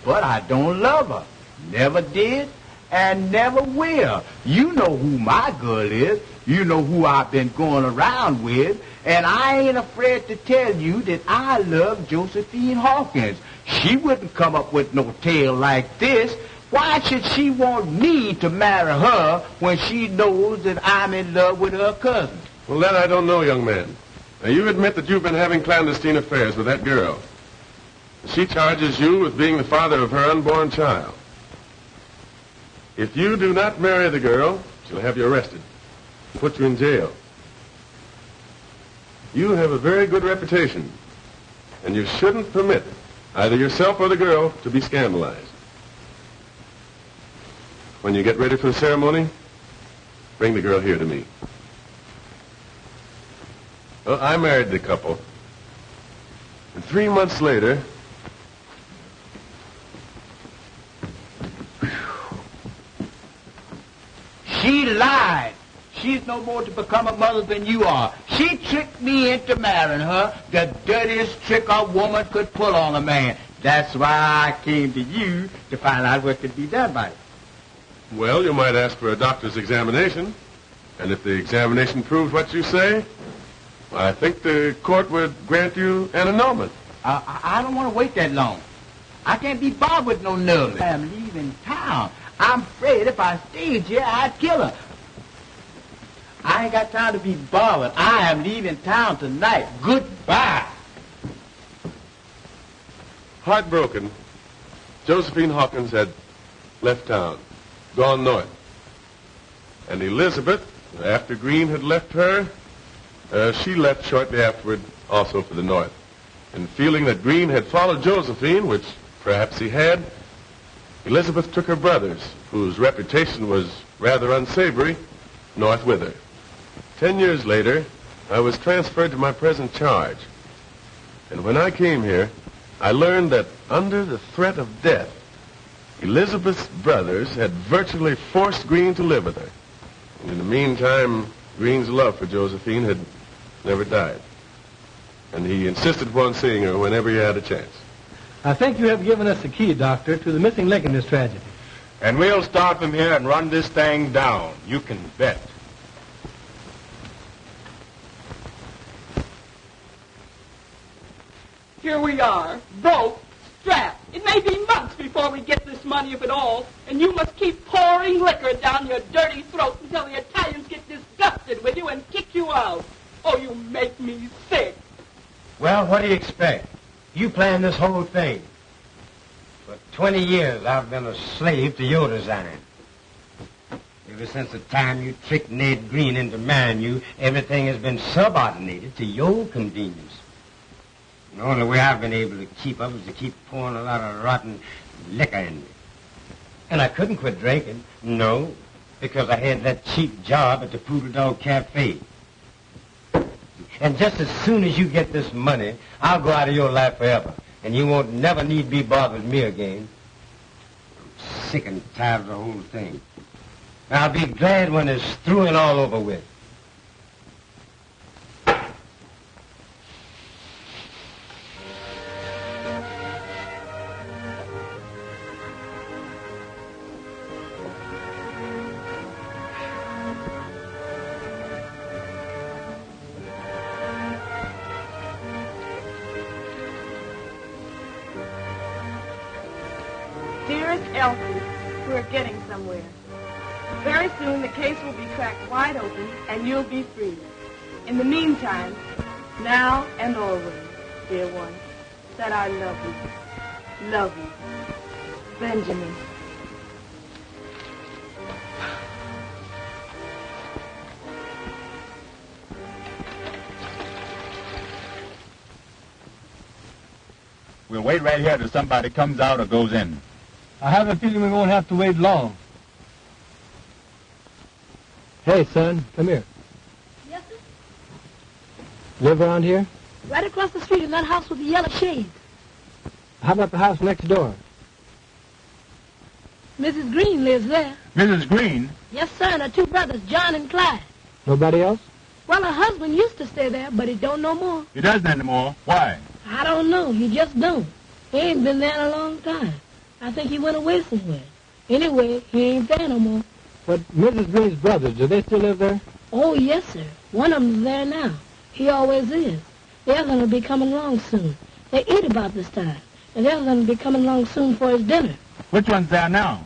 But I don't love her. Never did and never will. You know who my girl is. You know who I've been going around with. And I ain't afraid to tell you that I love Josephine Hawkins. She wouldn't come up with no tale like this. Why should she want me to marry her when she knows that I'm in love with her cousin? Well, that I don't know, young man. Now, you admit that you've been having clandestine affairs with that girl. She charges you with being the father of her unborn child. If you do not marry the girl, she'll have you arrested and put you in jail. You have a very good reputation, and you shouldn't permit either yourself or the girl to be scandalized. When you get ready for the ceremony, bring the girl here to me. Well, I married the couple. And 3 months later, she lied. She's no more to become a mother than you are. She tricked me into marrying her, the dirtiest trick a woman could pull on a man. That's why I came to you to find out what could be done by it. well, you might ask for a doctor's examination. And if the examination proves what you say, I think the court would grant you an annulment. I don't want to wait that long. I can't be bothered with no nerves. I'm leaving town. I'm afraid if I stayed here, I'd kill her. I ain't got time to be bothered. I am leaving town tonight. Goodbye. Heartbroken, Josephine Hawkins had left town, gone north. And Elizabeth, after Green had left her, she left shortly afterward also for the north. And feeling that Green had followed Josephine, which perhaps he had, Elizabeth took her brothers, whose reputation was rather unsavory, north with her. 10 years later, I was transferred to my present charge. And when I came here, I learned that under the threat of death, Elizabeth's brothers had virtually forced Green to live with her. And in the meantime, Green's love for Josephine had never died. And he insisted upon seeing her whenever he had a chance. I think you have given us the key, Doctor, to the missing link in this tragedy. And we'll start from here and run this thing down. You can bet. Here we are, broke, strapped. It may be months before we get this money, if at all, and you must keep pouring liquor down your dirty throat until the Italians get disgusted with you and kick you out. Oh, you make me sick. Well, what do you expect? You planned this whole thing. For 20 years, I've been a slave to your design. Ever since the time you tricked Ned Green into marrying you, everything has been subordinated to your convenience. The only way I've been able to keep up is to keep pouring a lot of rotten liquor in me. And I couldn't quit drinking. No, because I had that cheap job at the Poodle Dog Cafe. And just as soon as you get this money, I'll go out of your life forever. And you won't never need be bothered with me again. I'm sick and tired of the whole thing. And I'll be glad when it's through and all over with. Dearest Elsie, we're getting somewhere. Very soon the case will be cracked wide open and you'll be free. In the meantime, now and always, dear one, that I love you. Love you. Benjamin. We'll wait right here till somebody comes out or goes in. I have a feeling we won't have to wait long. Hey, son, come here. Yes, sir? Live around here? Right across the street in that house with the yellow shades. How about the house next door? Mrs. Green lives there. Mrs. Green? Yes, sir, and her two brothers, John and Clyde. Nobody else? Well, her husband used to stay there, but he don't no more. He doesn't anymore. Why? I don't know. He just don't. He ain't been there in a long time. I think he went away somewhere. Anyway, he ain't there no more. But Mrs. Green's brothers, do they still live there? Oh, yes, sir. One of them's there now. He always is. The other one will be coming along soon. They eat about this time. And the other one will be coming along soon for his dinner. Which one's there now?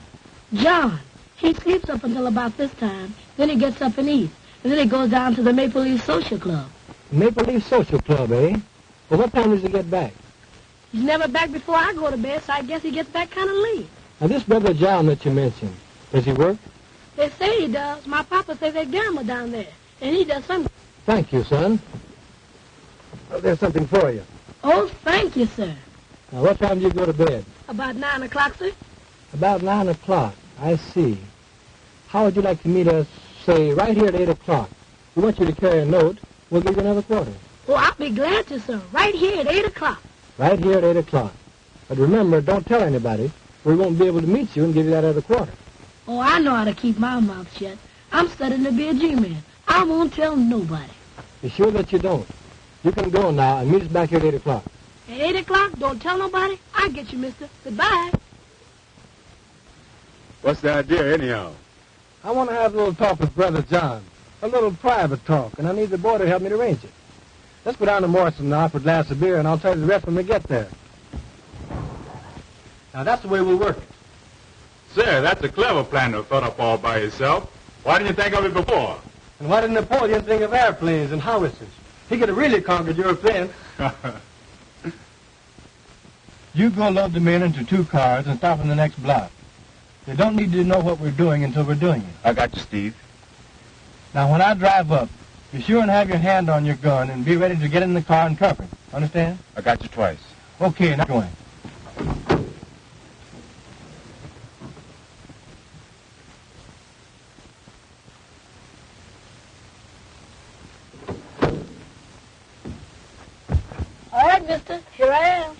John. He sleeps up until about this time. Then he gets up and eats. And then he goes down to the Maple Leaf Social Club. Maple Leaf Social Club, eh? Well, what time does he get back? He's never back before I go to bed, so I guess he gets back kind of late. Now, this brother John that you mentioned, does he work? They say he does. My papa says they gamble down there. And he does something. Thank you, son. Well, there's something for you. Oh, thank you, sir. Now, what time do you go to bed? About 9 o'clock, sir. About 9 o'clock. I see. How would you like to meet us, say, right here at 8 o'clock? We want you to carry a note. We'll give you another quarter. Oh, I'll be glad to, sir. Right here at 8 o'clock. Right here at 8 o'clock. But remember, don't tell anybody. We won't be able to meet you and give you that other quarter. Oh, I know how to keep my mouth shut. I'm studying to be a G-man. I won't tell nobody. Be sure that you don't. You can go now and meet us back here at 8 o'clock. At 8 o'clock, don't tell nobody. I'll get you, mister. Goodbye. What's the idea, anyhow? I want to have a little talk with Brother John. A little private talk, and I need the boy to help me to arrange it. Let's go down to Morrison now for a glass of beer, and I'll tell you the rest when we get there. Now, that's the way we'll work it. Sir, that's a clever plan to have thought up all by yourself. Why didn't you think of it before? And why didn't Napoleon think of airplanes and howitzers? He could have really conquered Europe then. You go load the men into 2 cars and stop in the next block. They don't need to know what we're doing until we're doing it. I got you, Steve. Now, when I drive up, be sure and have your hand on your gun and be ready to get in the car and cover it. Understand? I got you twice. Okay, now going. All right, mister. Here I am.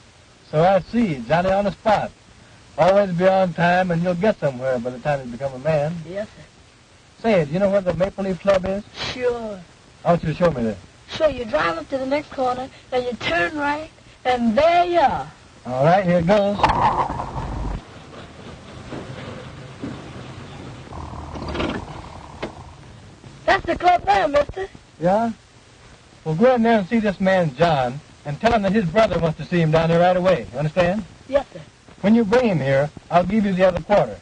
So I see. Johnny on the spot. Always be on time, and you'll get somewhere by the time you become a man. Yes, sir. Say, do you know where the Maple Leaf Club is? Sure. I want you to show me that. So you drive up to the next corner, then you turn right, and there you are. All right, here it goes. That's the club there, mister. Yeah? Well, go in there and see this man, John, and tell him that his brother wants to see him down there right away. You understand? Yes, sir. When you bring him here, I'll give you the other quarter.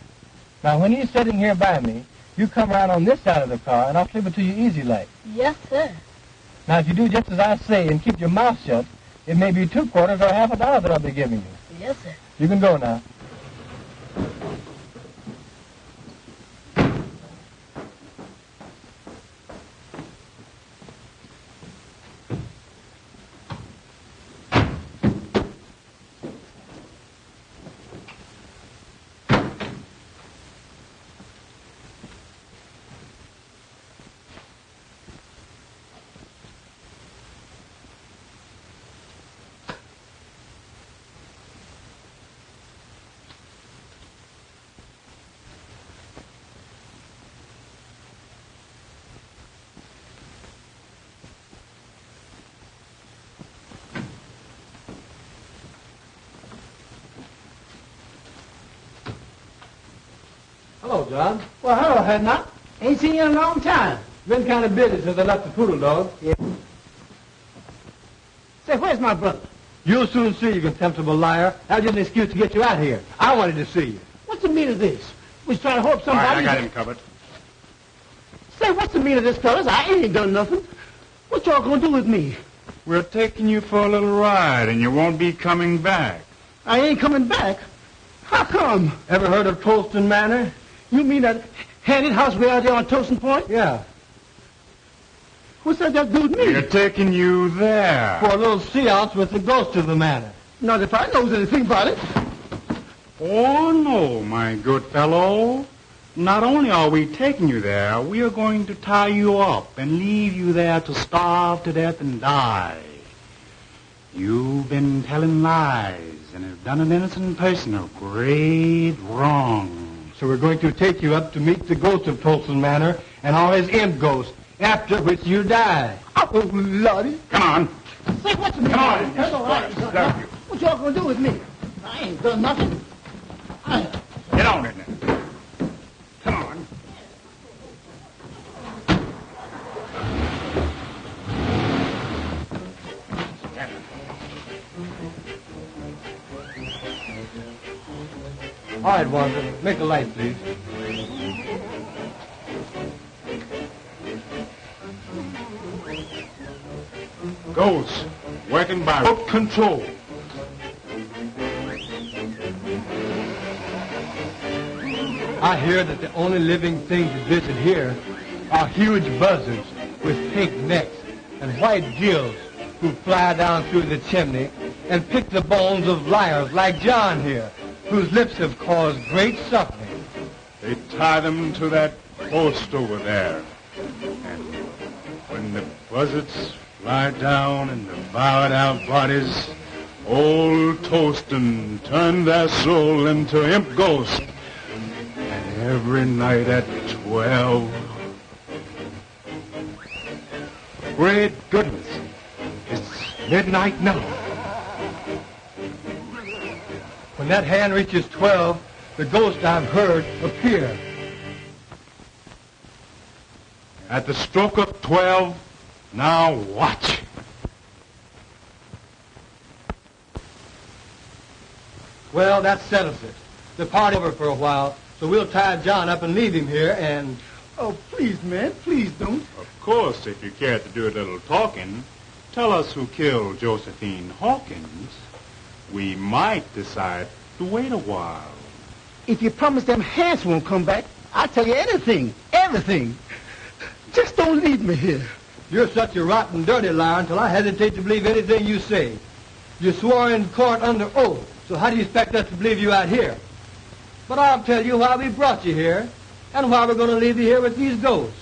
Now, when he's sitting here by me, you come around on this side of the car, and I'll slip it to you easy like. Yes, sir. Now, if you do just as I say and keep your mouth shut, it may be 2 quarters or half a dollar that I'll be giving you. Yes, sir. You can go now. Hello, John. Well, hello, Hednut. Ain't seen you in a long time. Been kind of busy since I left the poodle dog. Yeah. Say, where's my brother? You'll soon see, you contemptible liar. That was just an excuse to get you out here. I wanted to see you. What's the meaning of this? We was trying to hope somebody... All right, I got him covered. Say, what's the meaning of this, fellas? I ain't done nothing. What y'all gonna do with me? We're taking you for a little ride, and you won't be coming back. I ain't coming back. How come? Ever heard of Tolston Manor? You mean that handy house way out there on Tolston Point? Yeah. What's that got to do with me? We're taking you there. For a little seance with the ghost of the manor. Not if I knows anything about it. Oh, no, my good fellow. Not only are we taking you there, we are going to tie you up and leave you there to starve to death and die. You've been telling lies and have done an innocent person a great wrong. So we're going to take you up to meet the ghost of Tolston Manor and all his imp ghosts, after which you die. Oh, Lordy. Come on. Say, what's the meaning? Come on. That's all right. What y'all gonna do with me? I ain't done nothing. Get on it now. Come on. All right, Walter. Make a light, please. Ghosts, working by rope control. I hear that the only living things that visit here are huge buzzards with pink necks and white gills who fly down through the chimney and pick the bones of liars like John here, whose lips have caused great suffering. They tie them to that post over there. And when the buzzards fly down and devour our bodies, old Tolston turned their soul into imp ghosts. And every night at 12... Great goodness, it's midnight now. When that hand reaches 12, the ghost I've heard appear. At the stroke of 12, now watch. Well, that settles it. The party over for a while, so we'll tie John up and leave him here and... Oh, please, man, please don't. Of course, if you care to do a little talking, tell us who killed Josephine Hawkins. We might decide to wait a while. If you promise them hands won't come back, I'll tell you anything, everything. Just don't leave me here. You're such a rotten, dirty liar until I hesitate to believe anything you say. You swore in court under oath, so how do you expect us to believe you out here? But I'll tell you why we brought you here and why we're going to leave you here with these ghosts.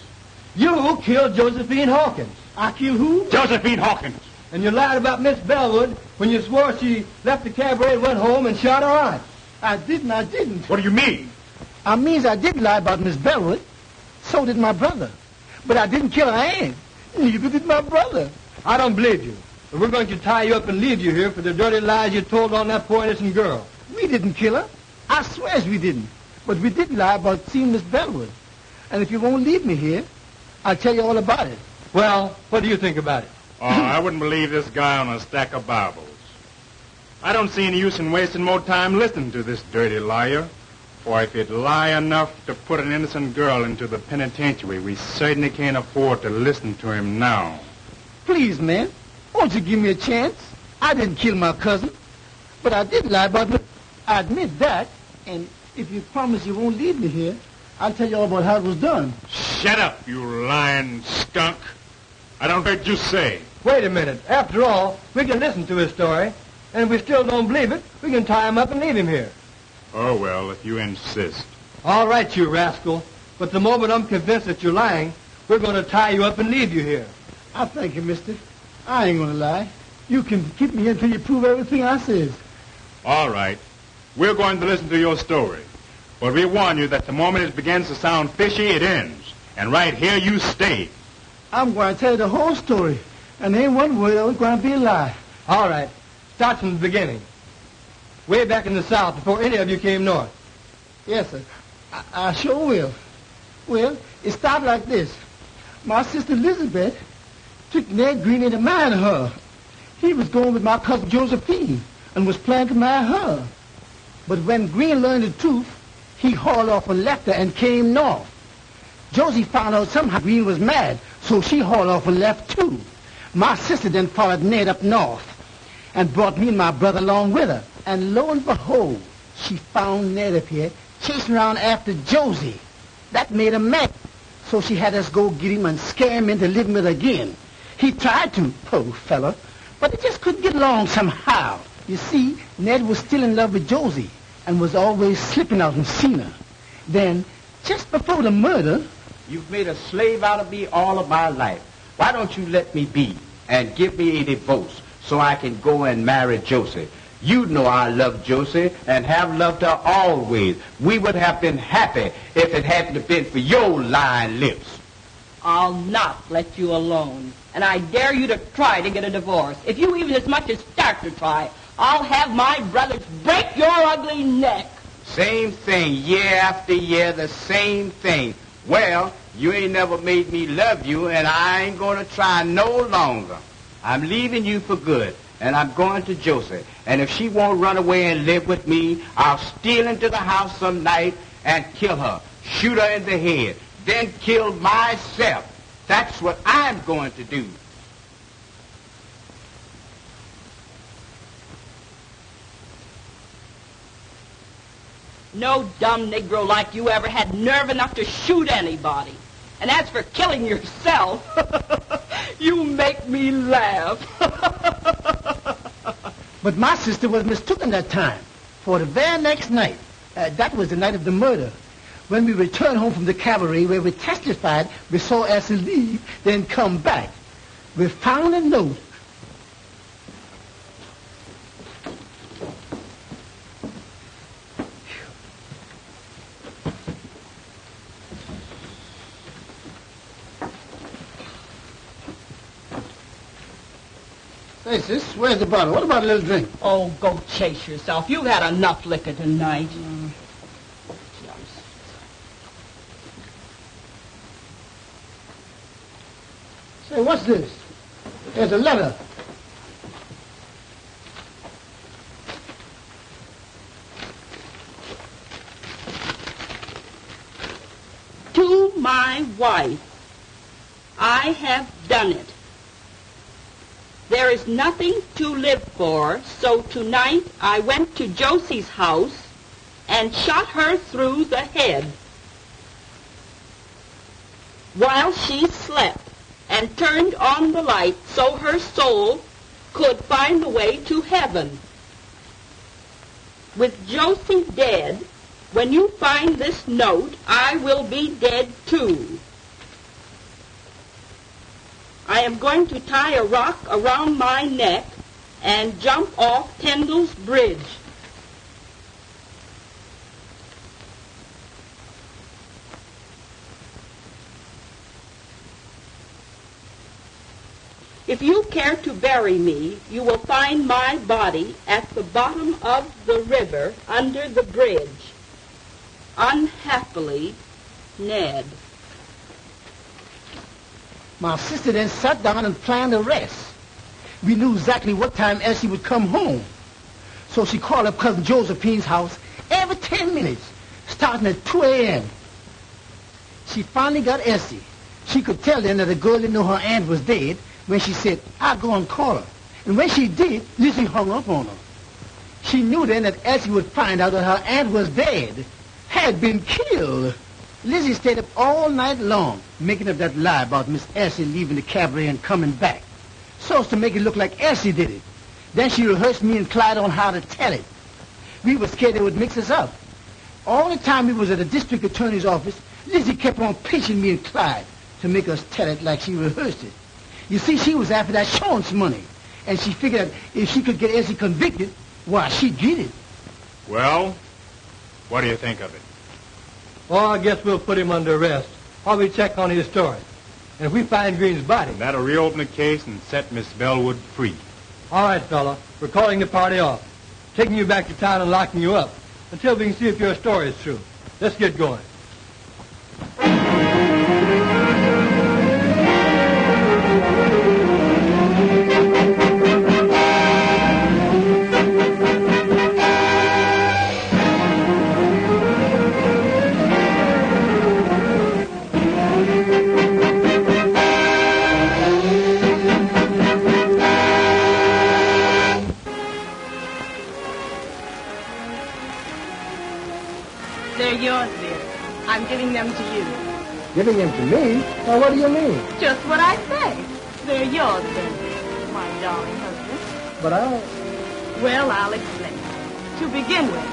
You killed Josephine Hawkins. I killed who? Josephine Hawkins. And you lied about Miss Bellwood when you swore she left the cabaret and went home and shot her aunt. I didn't. What do you mean? I means I did lie about Miss Bellwood. So did my brother. But I didn't kill her aunt. Neither did my brother. I don't believe you. But we're going to tie you up and leave you here for the dirty lies you told on that poor innocent girl. We didn't kill her. I swears we didn't. But we did lie about seeing Miss Bellwood. And if you won't leave me here, I'll tell you all about it. Well, what do you think about it? Oh, I wouldn't believe this guy on a stack of Bibles. I don't see any use in wasting more time listening to this dirty liar. For if he'd lie enough to put an innocent girl into the penitentiary, we certainly can't afford to listen to him now. Please, man, won't you give me a chance? I didn't kill my cousin, but I did lie about her. I admit that, and if you promise you won't leave me here, I'll tell you all about how it was done. Shut up, you lying skunk. I don't heard you say. Wait a minute. After all, we can listen to his story, and if we still don't believe it, we can tie him up and leave him here. Oh, well, if you insist. All right, you rascal. But the moment I'm convinced that you're lying, we're going to tie you up and leave you here. I thank you, mister. I ain't going to lie. You can keep me here until you prove everything I says. All right. We're going to listen to your story. But we warn you that the moment it begins to sound fishy, it ends. And right here you stay. I'm going to tell you the whole story. And there ain't one word that was going to be a lie. All right. Start from the beginning. Way back in the South, before any of you came north. Yes, sir. I sure will. Well, it started like this. My sister Elizabeth took Ned Green into marrying her. He was going with my cousin Josephine and was planning to marry her. But when Green learned the truth, he hauled off and left her and came north. Josie found out somehow Green was mad, so she hauled off and left too. My sister then followed Ned up north and brought me and my brother along with her. And lo and behold, she found Ned up here chasing around after Josie. That made her mad, so she had us go get him and scare him into living with her again. He tried to, poor fella, but he just couldn't get along somehow. You see, Ned was still in love with Josie and was always slipping out and seeing her. Then, just before the murder... You've made a slave out of me all of my life. Why don't you let me be and give me a divorce so I can go and marry Josie? You know I love Josie and have loved her always. We would have been happy if it hadn't been for your lying lips. I'll not let you alone. And I dare you to try to get a divorce. If you even as much as start to try, I'll have my brothers break your ugly neck. Same thing, year after year, the same thing. Well, you ain't never made me love you, and I ain't going to try no longer. I'm leaving you for good, and I'm going to Josie. And if she won't run away and live with me, I'll steal into the house some night and kill her, shoot her in the head, then kill myself. That's what I'm going to do. No dumb Negro like you ever had nerve enough to shoot anybody. And as for killing yourself, you make me laugh. But my sister was mistaken that time. For the very next night, that was the night of the murder, when we returned home from the cabaret where we testified, we saw Elsie leave, then come back. We found a note. Hey, sis, where's the bottle? What about a little drink? Oh, go chase yourself. You've had enough liquor tonight. Say, what's this? There's a letter. To my wife, I have done it. There is nothing to live for, so tonight I went to Josie's house and shot her through the head while she slept and turned on the light so her soul could find the way to heaven. With Josie dead, when you find this note, I will be dead too. I am going to tie a rock around my neck and jump off Tyndall's Bridge. If you care to bury me, you will find my body at the bottom of the river under the bridge. Unhappily, Ned. My sister then sat down and planned the rest. We knew exactly what time Elsie would come home. So she called up Cousin Josephine's house every 10 minutes, starting at 2 a.m. She finally got Elsie. She could tell then that the girl didn't know her aunt was dead when she said, I'll go and call her. And when she did, Lizzie hung up on her. She knew then that Elsie would find out that her aunt was dead, had been killed. Lizzie stayed up all night long, making up that lie about Miss Elsie leaving the cabaret and coming back, so as to make it look like Elsie did it. Then she rehearsed me and Clyde on how to tell it. We were scared they would mix us up. All the time we was at the district attorney's office, Lizzie kept on pinching me and Clyde to make us tell it like she rehearsed it. You see, she was after that insurance money, and she figured that if she could get Elsie convicted, why, she'd get it. Well, what do you think of it? Well, I guess we'll put him under arrest while we check on his story. And if we find Green's body... That'll reopen the case and set Miss Bellwood free. All right, fella. We're calling the party off. Taking you back to town and locking you up until we can see if your story is true. Let's get going. They're yours, dear. I'm giving them to you. Giving them to me? Well, what do you mean? Just what I say. They're yours, then, my darling husband. But Well, I'll explain. To begin with,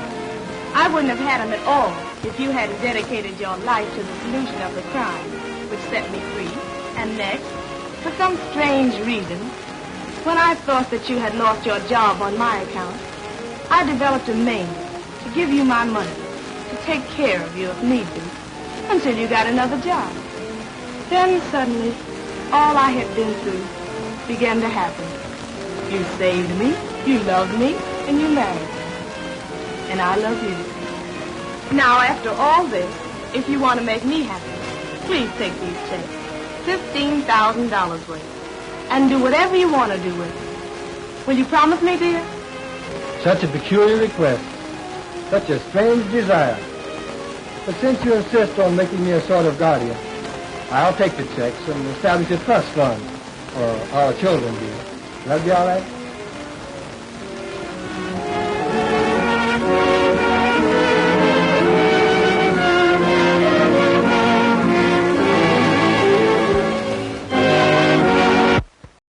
I wouldn't have had them at all if you hadn't dedicated your life to the solution of the crime, which set me free. And next, for some strange reason, when I thought that you had lost your job on my account, I developed a means to give you my money, to take care of you if need be, until you got another job. Then suddenly, all I had been through began to happen. You saved me, you loved me, and you married me. And I love you. Now, after all this, if you want to make me happy, please take these checks, $15,000 worth, and do whatever you want to do with it. Will you promise me, dear? Such a peculiar request. Such a strange desire. But since you insist on making me a sort of guardian, I'll take the checks and establish a trust fund for our children, dear. Will that be all right?